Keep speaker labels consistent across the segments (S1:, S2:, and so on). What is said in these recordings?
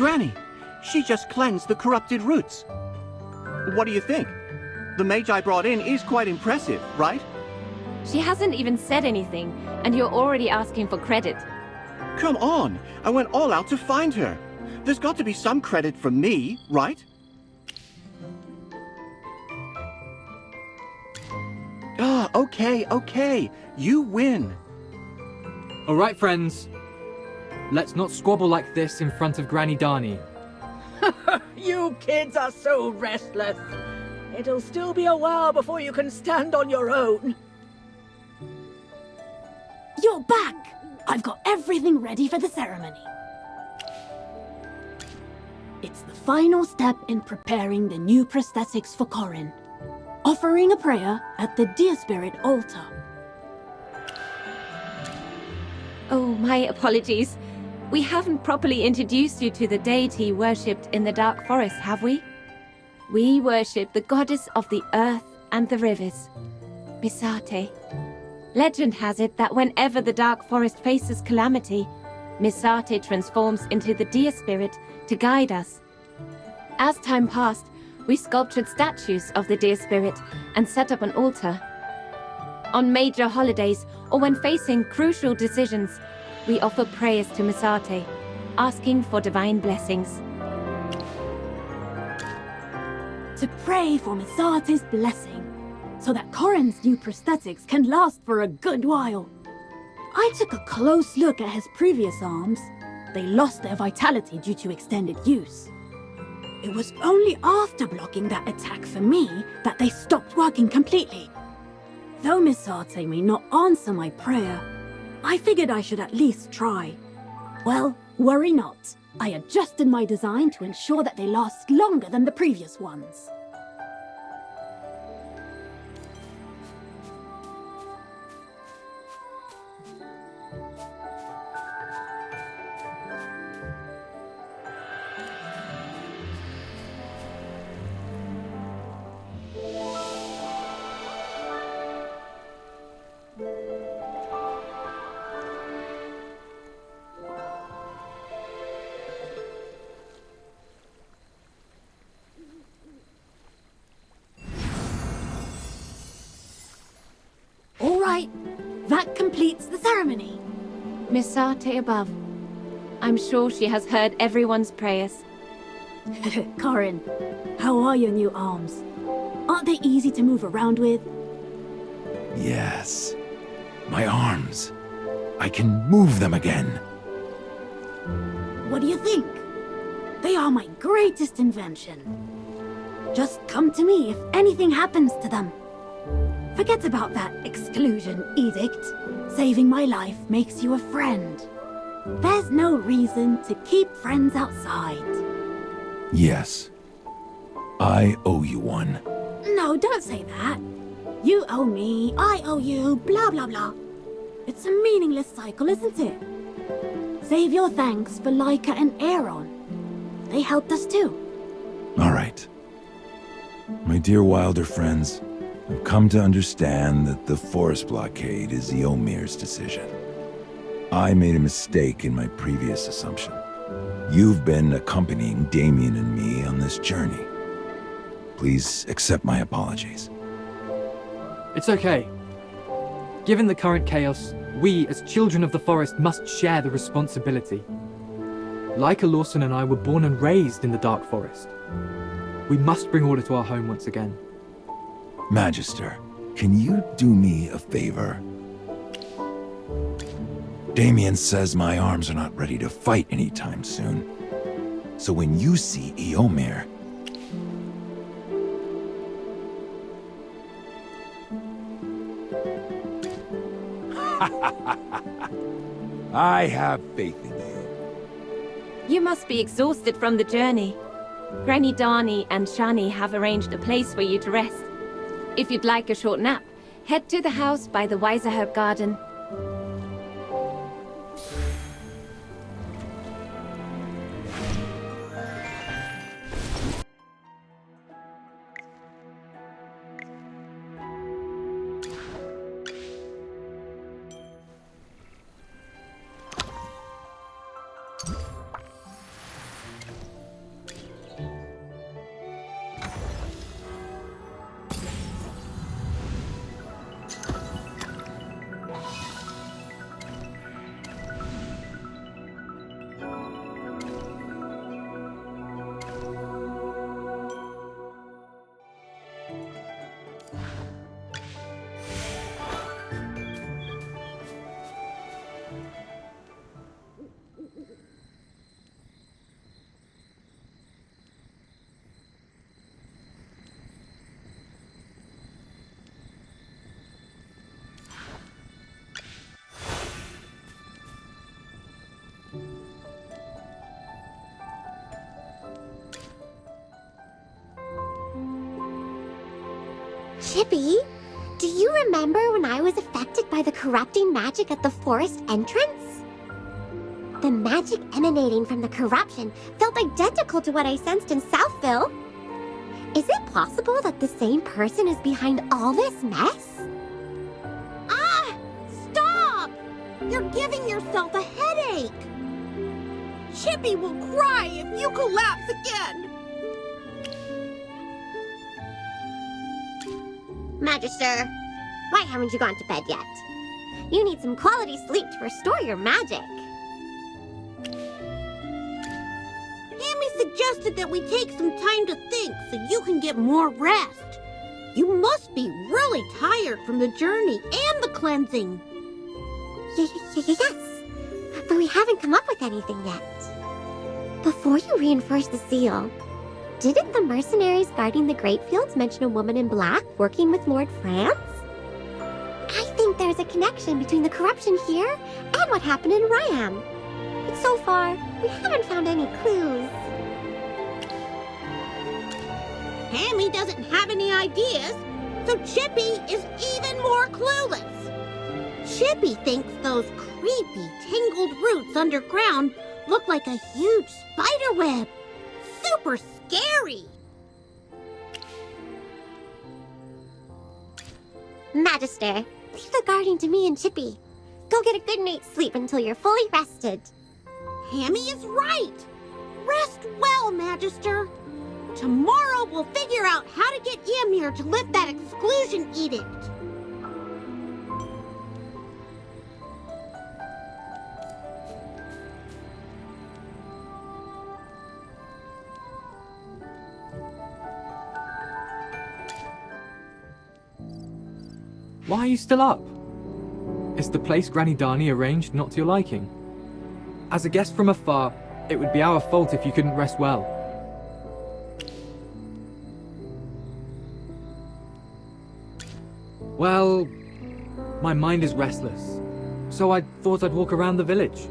S1: Granny! She just cleansed the corrupted roots. What do you think? The mage I brought in is quite impressive, right?
S2: She hasn't even said anything, and you're already asking for credit.
S1: Come on! I went all out to find her. There's got to be some credit from me, right? Ah, okay. You win.
S3: All right, friends. Let's not squabble like this in front of Granny Darnie.
S4: You kids are so restless. It'll still be a while before you can stand on your own.
S5: You're back! I've got everything ready for the ceremony. It's the final step in preparing the new prosthetics for Corin. Offering a prayer at the Deer Spirit altar.
S2: Oh, my apologies. We haven't properly introduced you to the deity worshipped in the Dark Forest, have we? We worship the goddess of the earth and the rivers, Misate. Legend has it that whenever the Dark Forest faces calamity, Misate transforms into the Deer Spirit to guide us. As time passed, we sculptured statues of the Deer Spirit and set up an altar. On major holidays, or when facing crucial decisions, we offer prayers to Misate, asking for divine blessings.
S5: To pray for Misate's blessing, so that Corin's new prosthetics can last for a good while. I took a close look at his previous arms. They lost their vitality due to extended use. It was only after blocking that attack for me that they stopped working completely. Though Misate may not answer my prayer, I figured I should at least try. Well, worry not. I adjusted my design to ensure that they last longer than the previous ones. All right, that completes the ceremony.
S2: Misate above. I'm sure she has heard everyone's prayers.
S5: Corin, how are your new arms? Aren't they easy to move around with?
S6: Yes. My arms. I can move them again.
S5: What do you think? They are my greatest invention. Just come to me if anything happens to them. Forget about that exclusion edict. Saving my life makes you a friend. There's no reason to keep friends outside.
S6: Yes. I owe you one.
S5: No, don't say that. You owe me, I owe you, blah blah blah. It's a meaningless cycle, isn't it? Save your thanks for Laika and Aaron. They helped us too.
S6: All right. My dear Wilder friends, I've come to understand that the forest blockade is Eomir's decision. I made a mistake in my previous assumption. You've been accompanying Damien and me on this journey. Please accept my apologies.
S3: It's okay. Given the current chaos, we, as children of the forest, must share the responsibility. Laika Lawson and I were born and raised in the Dark Forest. We must bring order to our home once again.
S6: Magister, can you do me a favor? Damien says my arms are not ready to fight anytime soon. So when you see Eomir, I have faith in you.
S2: You must be exhausted from the journey. Granny Darnie and Shani have arranged a place for you to rest. If you'd like a short nap, head to the house by the Weiserherb Garden.
S7: Chippy, do you remember when I was affected by the corrupting magic at the forest entrance? The magic emanating from the corruption felt identical to what I sensed in Southville. Is it possible that the same person is behind all this mess?
S8: Ah! Stop! You're giving yourself a headache! Chippy will cry if you collapse again!
S7: Magister, why haven't you gone to bed yet? You need some quality sleep to restore your magic.
S8: Hammy suggested that we take some time to think so you can get more rest. You must be really tired from the journey and the cleansing.
S7: Yes, but we haven't come up with anything yet. Before you reinforce the seal, didn't the mercenaries guarding the grape fields mention a woman in black working with Lord France? I think there's a connection between the corruption here and what happened in Ryam. But so far, we haven't found any clues.
S8: Hammy doesn't have any ideas, so Chippy is even more clueless. Chippy thinks those creepy, tangled roots underground look like a huge spider web. Super scary.
S7: Magister, leave the guarding to me and Chippy. Go get a good night's sleep until you're fully rested.
S8: Hammy is right. Rest well, Magister. Tomorrow we'll figure out how to get Ymir to lift that exclusion edict.
S3: Why are you still up? Is the place Granny Dani arranged not to your liking? As a guest from afar, it would be our fault if you couldn't rest well. Well, my mind is restless, so I thought I'd walk around the village.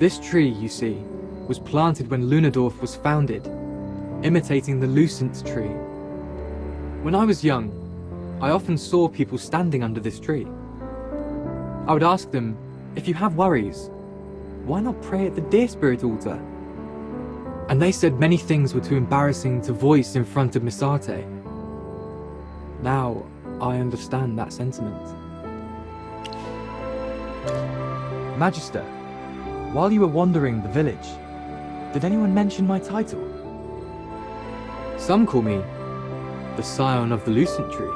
S3: This tree, you see, was planted when Lunadorf was founded, imitating the Lucent tree. When I was young, I often saw people standing under this tree. I would ask them, if you have worries, why not pray at the Deer Spirit altar? And they said many things were too embarrassing to voice in front of Misate. Now, I understand that sentiment. Magister, while you were wandering the village, did anyone mention my title? Some call me the Scion of the Lucent Tree.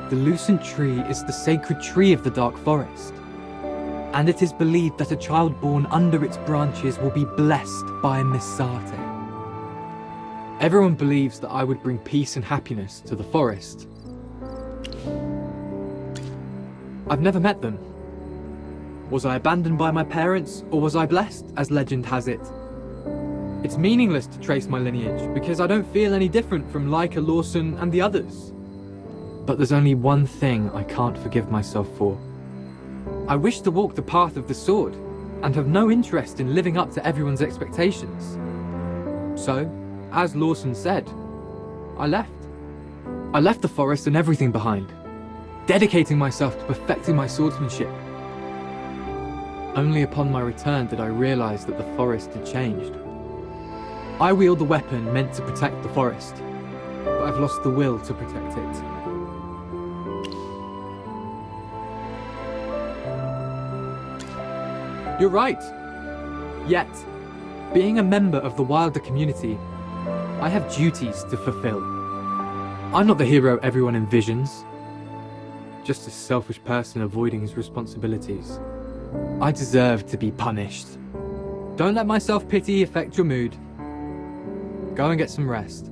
S3: The Lucent Tree is the sacred tree of the Dark Forest, and it is believed that a child born under its branches will be blessed by Misate. Everyone believes that I would bring peace and happiness to the forest. I've never met them. Was I abandoned by my parents, or was I blessed, as legend has it? It's meaningless to trace my lineage, because I don't feel any different from Leica, Lawson, and the others. But there's only one thing I can't forgive myself for. I wish to walk the path of the sword, and have no interest in living up to everyone's expectations. So, as Lawson said, I left. I left the forest and everything behind, dedicating myself to perfecting my swordsmanship. Only upon my return did I realize that the forest had changed. I wield the weapon meant to protect the forest, but I've lost the will to protect it. You're right. Yet, being a member of the Wilder community, I have duties to fulfill. I'm not the hero everyone envisions, just a selfish person avoiding his responsibilities. I deserve to be punished. Don't let my self-pity affect your mood. Go and get some rest.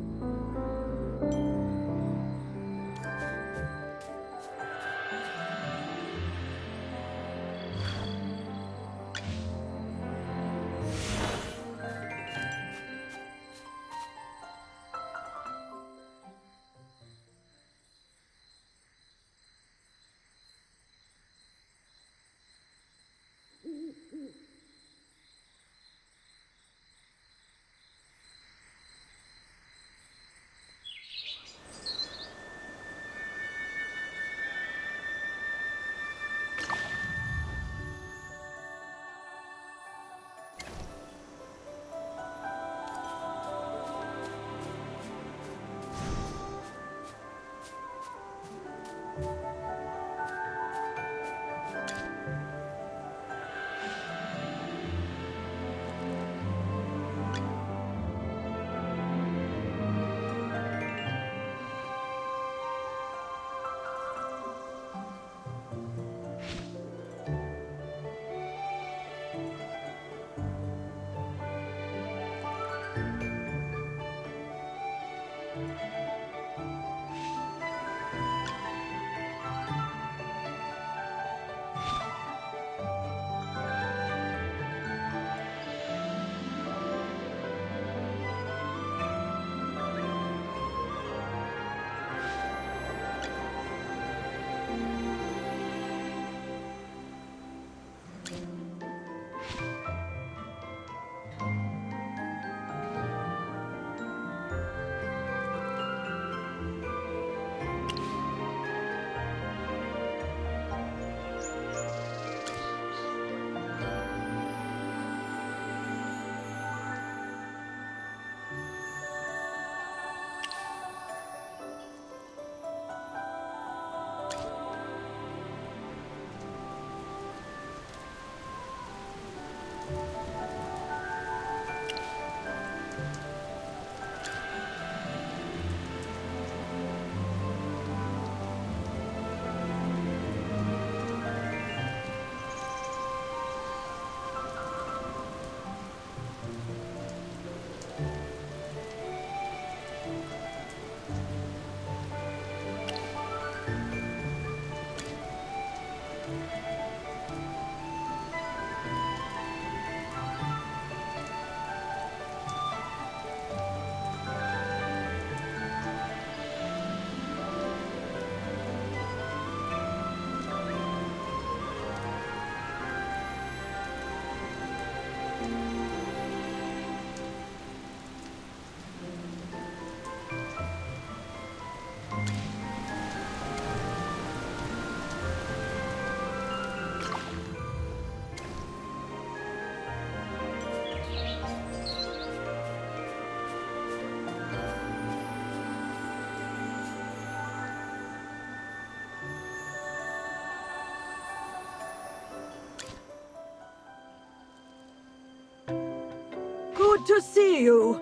S4: Good to see you.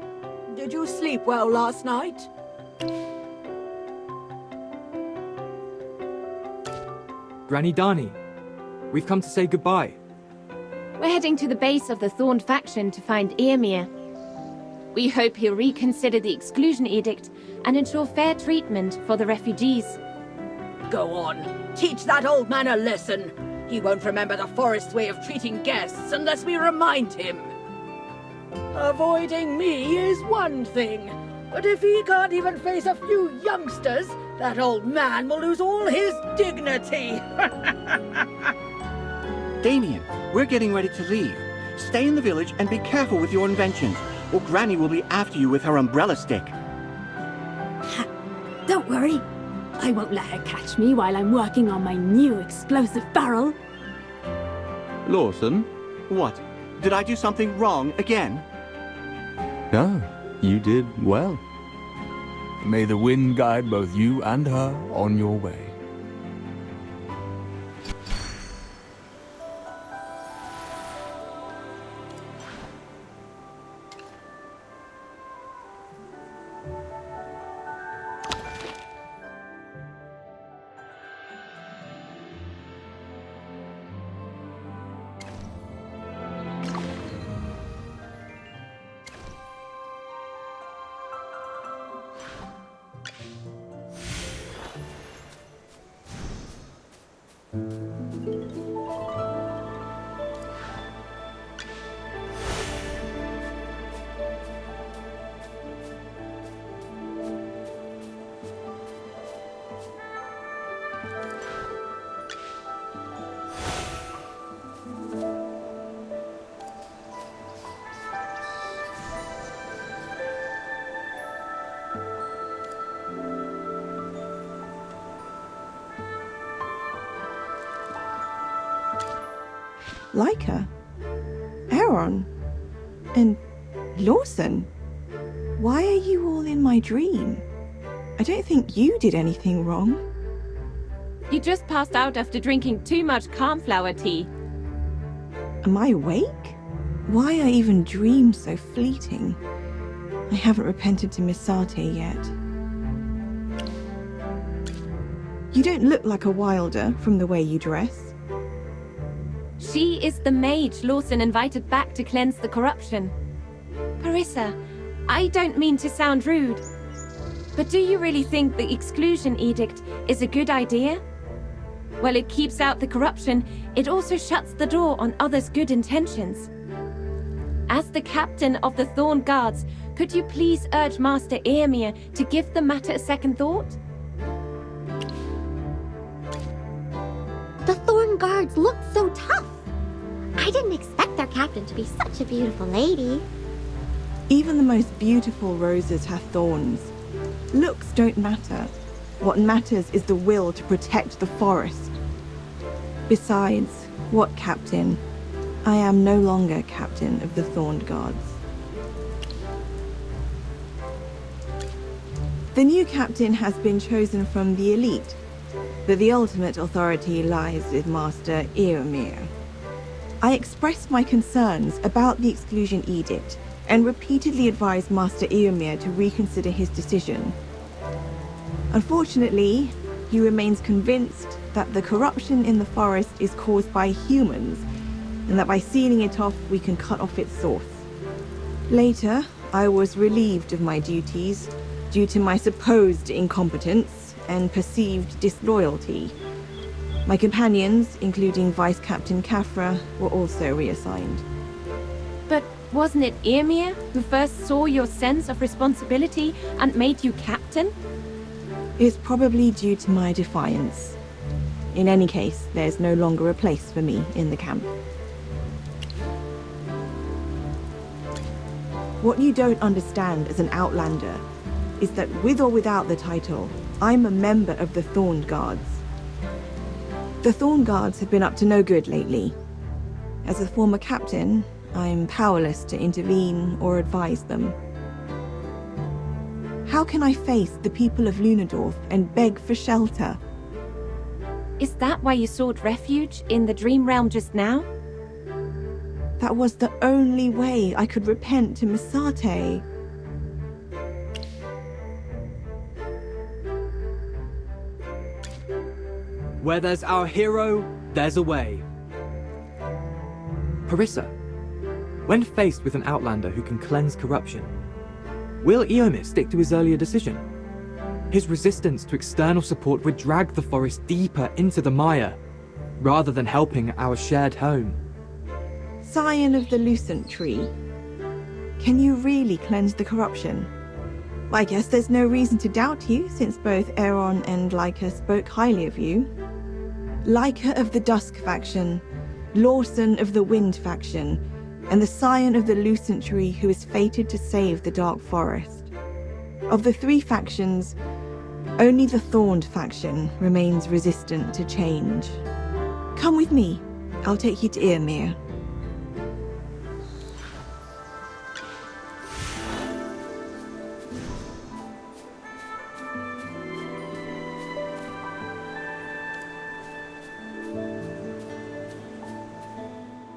S4: Did you sleep well last night?
S3: Granny Dani, we've come to say goodbye.
S2: We're heading to the base of the Thorned faction to find Eomir. We hope he'll reconsider the exclusion edict and ensure fair treatment for the refugees.
S4: Go on. Teach that old man a lesson. He won't remember the forest's way of treating guests unless we remind him. Avoiding me is one thing, but if he can't even face a few youngsters, that old man will lose all his dignity.
S1: Damien, we're getting ready to leave. Stay in the village and be careful with your inventions, or Granny will be after you with her umbrella stick.
S5: Don't worry. I won't let her catch me while I'm working on my new explosive barrel.
S1: Lawson? What? Did I do something wrong again?
S9: No, you did well. May the wind guide both you and her on your way.
S10: Leica, Aaron, and Lawson. Why are you all in my dream? I don't think you did anything wrong.
S2: You just passed out after drinking too much calmflower tea.
S10: Am I awake? Why are even dreams so fleeting? I haven't repented to Miss Sate yet. You don't look like a wilder from the way you dress.
S2: She is the mage Lawson invited back to cleanse the corruption. Carissa, I don't mean to sound rude, but do you really think the exclusion edict is a good idea? While it keeps out the corruption, it also shuts the door on others' good intentions. As the captain of the Thorn Guards, could you please urge Master Eomir to give the matter a second thought?
S7: The Thorn Guards look so tough. I didn't expect their captain to be such a beautiful lady.
S10: Even the most beautiful roses have thorns. Looks don't matter. What matters is the will to protect the forest. Besides, what captain? I am no longer captain of the Thorned Guards. The new captain has been chosen from the elite, but the ultimate authority lies with Master Eomir. I expressed my concerns about the exclusion edict and repeatedly advised Master Eomir to reconsider his decision. Unfortunately, he remains convinced that the corruption in the forest is caused by humans, and that by sealing it off, we can cut off its source. Later, I was relieved of my duties due to my supposed incompetence and perceived disloyalty. My companions, including Vice Captain Kafra, were also reassigned.
S2: But wasn't it Ymir who first saw your sense of responsibility and made you captain?
S10: It's probably due to my defiance. In any case, there's no longer a place for me in the camp. What you don't understand as an Outlander is that with or without the title, I'm a member of the Thorned Guards. The Thorned Guards have been up to no good lately. As a former captain, I'm powerless to intervene or advise them. How can I face the people of Lunadorf and beg for shelter?
S2: Is that why you sought refuge in the Dream Realm just now?
S10: That was the only way I could repent to Misate.
S3: Where there's our hero, there's a way. Parissa, when faced with an Outlander who can cleanse corruption, will Eomir stick to his earlier decision? His resistance to external support would drag the forest deeper into the mire, rather than helping our shared home.
S10: Scion of the Lucent Tree, can you really cleanse the corruption? I guess there's no reason to doubt you, since both Aeron and Leica spoke highly of you. Leica of the Dusk faction, Lawson of the Wind faction, and the Scion of the Lucent Tree who is fated to save the Dark Forest. Of the three factions, only the Thorned faction remains resistant to change. Come with me. I'll take you to Eomir.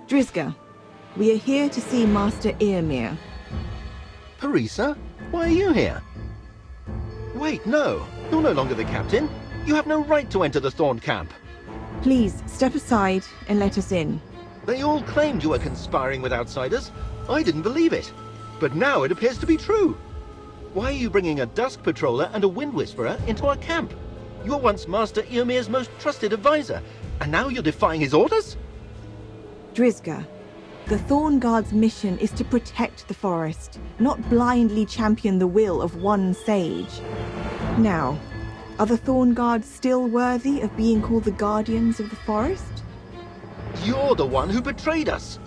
S10: Drizga, we are here to see Master Eomir.
S11: Parissa, why are you here? Wait, no. You're no longer the captain. You have no right to enter the Thorn camp.
S10: Please, step aside and let us in.
S11: They all claimed you were conspiring with outsiders. I didn't believe it. But now it appears to be true. Why are you bringing a Dusk Patroller and a Wind Whisperer into our camp? You were once Master Eomir's most trusted advisor, and now you're defying his orders?
S10: Drizga, the Thorn Guard's mission is to protect the forest, not blindly champion the will of one sage. Now, are the Thorn Guards still worthy of being called the Guardians of the Forest?
S11: You're the one who betrayed us.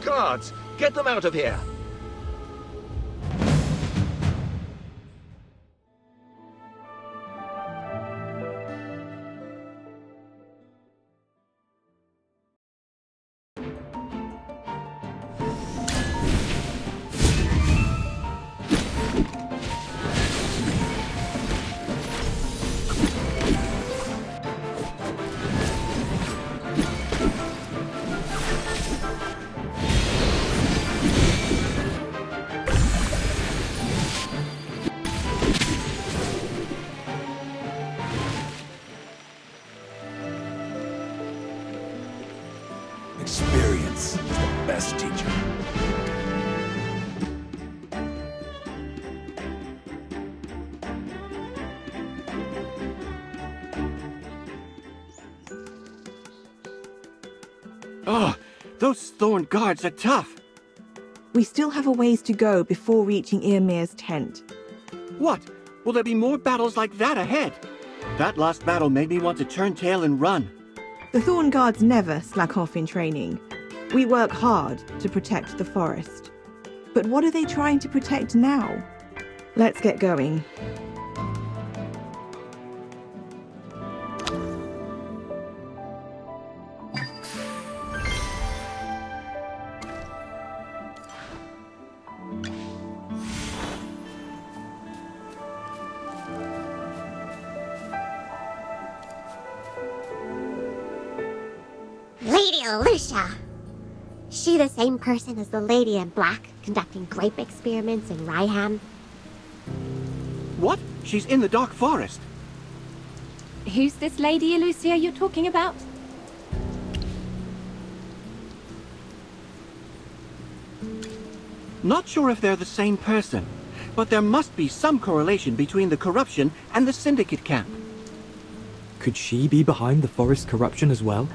S11: Guards, get them out of here.
S6: Experience is the best teacher.
S1: Oh, those Thorned Guards are tough.
S10: We still have a ways to go before reaching Eomir's tent.
S1: What? Will there be more battles like that ahead? That last battle made me want to turn tail and run.
S10: The Thorn Guards never slack off in training. We work hard to protect the forest. But what are they trying to protect now? Let's get going.
S7: Lady Lucia. She the same person as the lady in black conducting grape experiments in Raihan?
S1: What? She's in the Dark Forest.
S2: Who's this lady, Lucia, you're talking about?
S1: Not sure if they're the same person, but there must be some correlation between the corruption and the Syndicate camp.
S3: Could she be behind the forest corruption as well?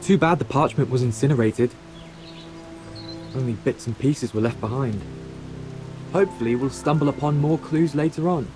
S3: Too bad the parchment was incinerated. Only bits and pieces were left behind. Hopefully we'll stumble upon more clues later on.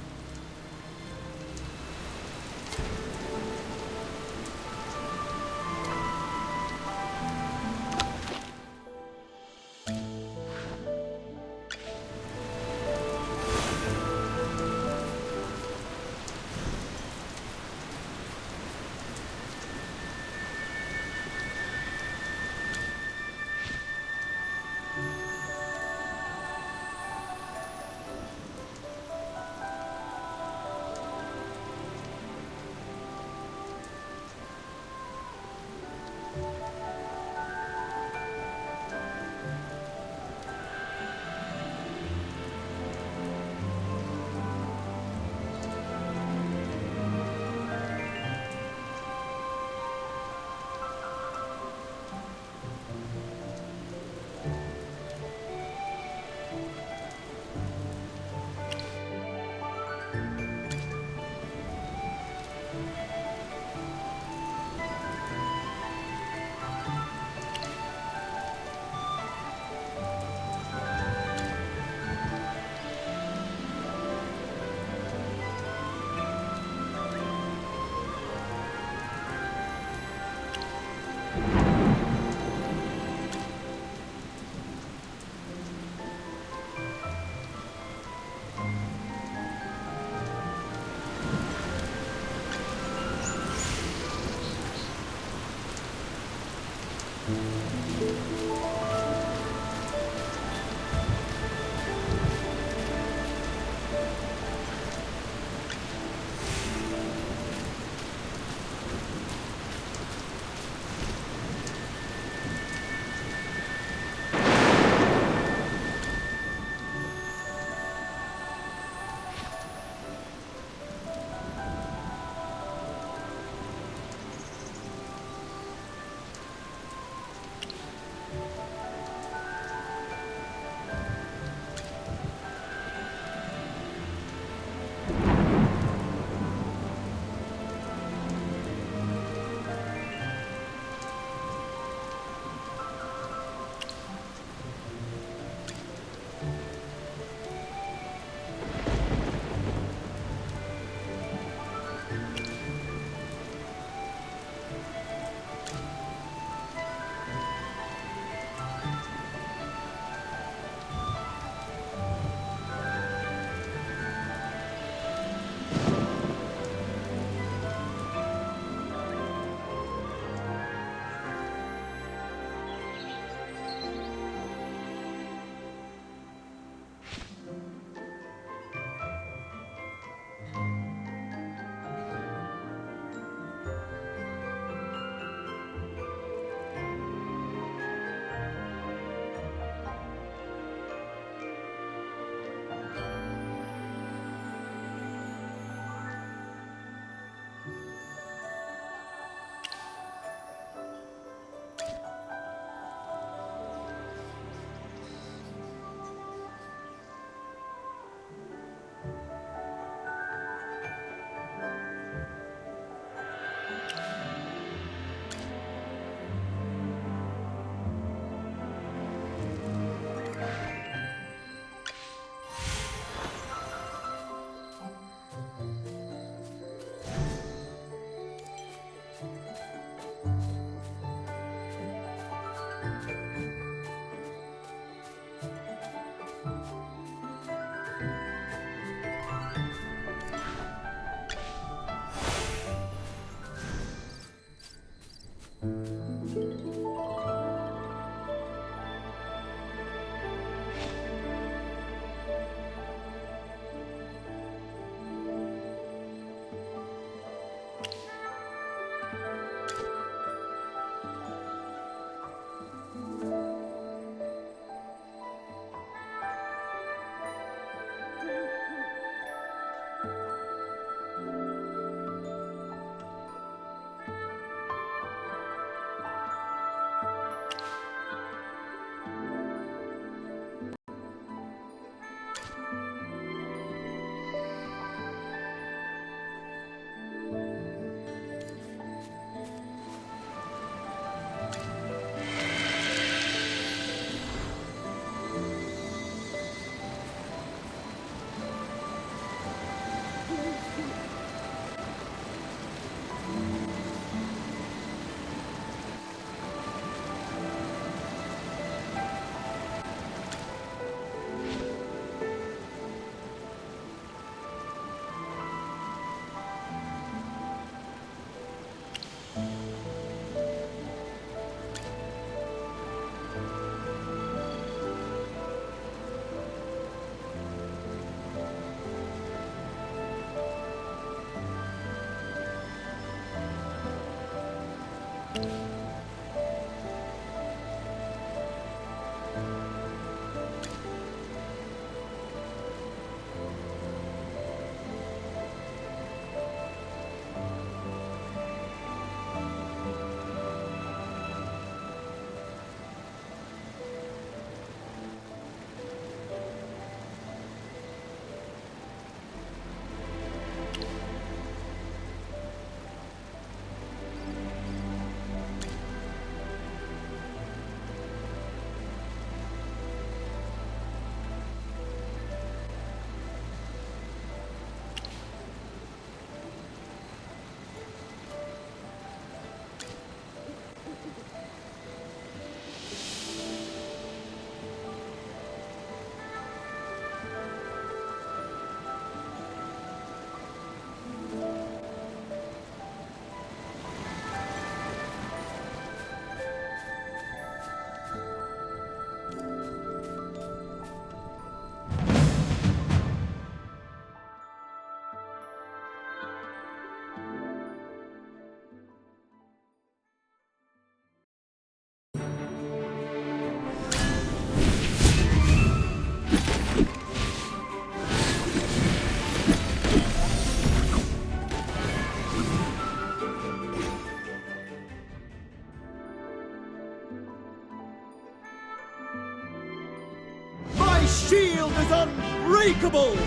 S4: shield is unbreakable!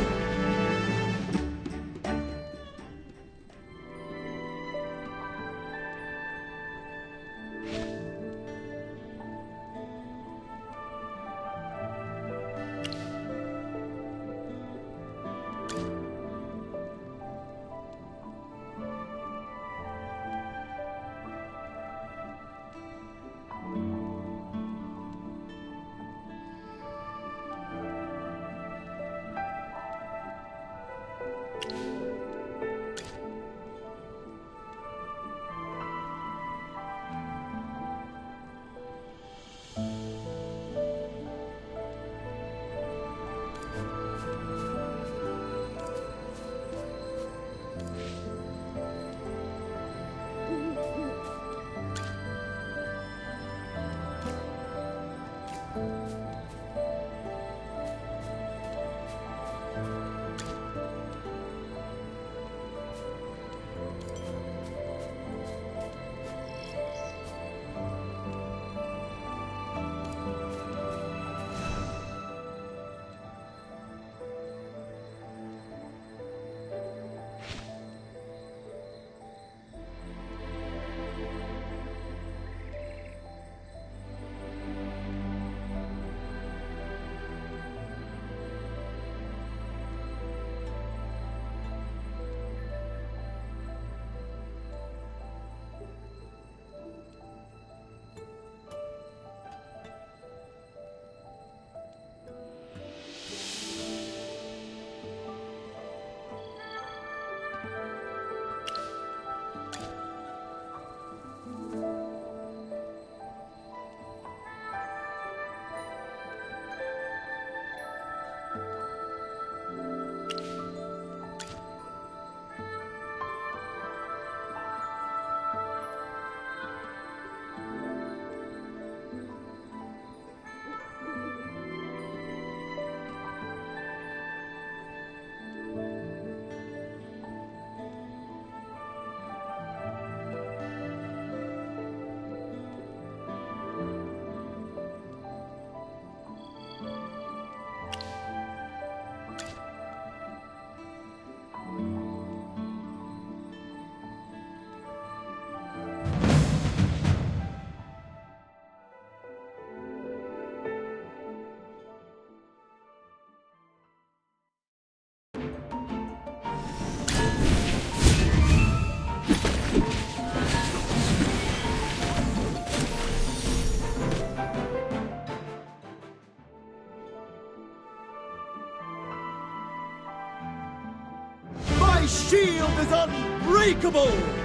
S4: My shield is unbreakable!